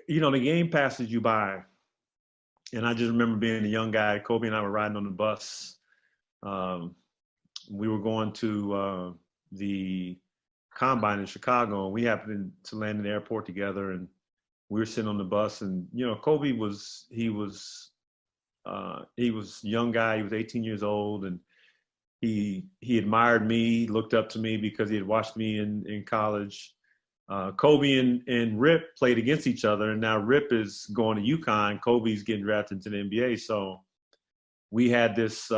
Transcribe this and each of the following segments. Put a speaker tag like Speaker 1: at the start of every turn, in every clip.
Speaker 1: the game passes you by. And I just remember being a young guy. Kobe and I were riding on the bus. Um, we were going to the combine in Chicago, and we happened to land in the airport together. And we were sitting on the bus, and Kobe was a young guy. He was 18 years old, and he admired me, looked up to me because he had watched me in college. Kobe and Rip played against each other, and now Rip is going to UConn. Kobe's getting drafted into the NBA. So we had this.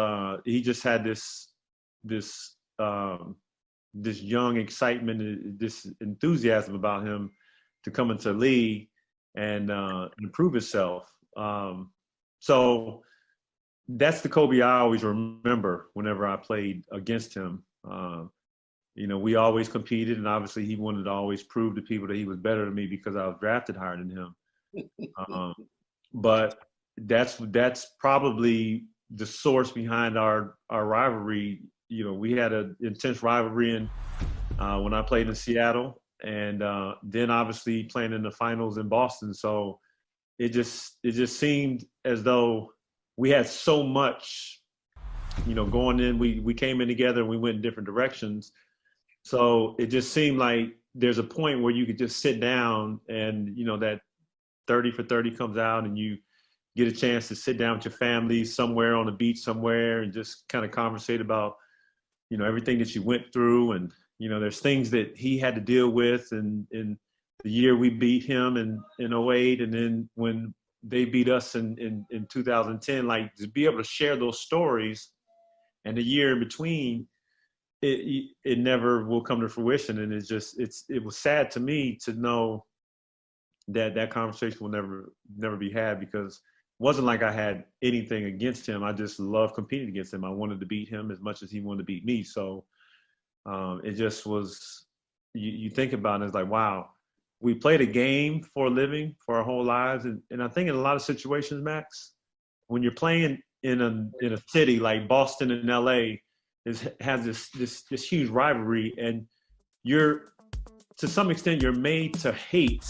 Speaker 1: He just had this this young excitement, this enthusiasm about him to come into the league and improve himself. So that's the Kobe I always remember whenever I played against him. We always competed, and obviously he wanted to always prove to people that he was better than me because I was drafted higher than him. But that's probably the source behind our rivalry. We had an intense rivalry when I played in Seattle, and then obviously playing in the finals in Boston. So it just seemed as though we had so much, going in. We came in together and we went in different directions. So it just seemed like there's a point where you could just sit down and, that 30 for 30 comes out and you get a chance to sit down with your family somewhere on the beach somewhere and just kind of conversate about, everything that you went through. And, there's things that he had to deal with in the year we beat him in 08. And then when they beat us in 2010, like to be able to share those stories and the year in between, it never will come to fruition. And it was sad to me to know that conversation will never be had, because it wasn't like I had anything against him. I just loved competing against him. I wanted to beat him as much as he wanted to beat me. So it just was, you think about it, it's like, wow, we played a game for a living for our whole lives. And I think in a lot of situations, Max, when you're playing in a city like Boston and LA, has this huge rivalry, and to some extent you're made to hate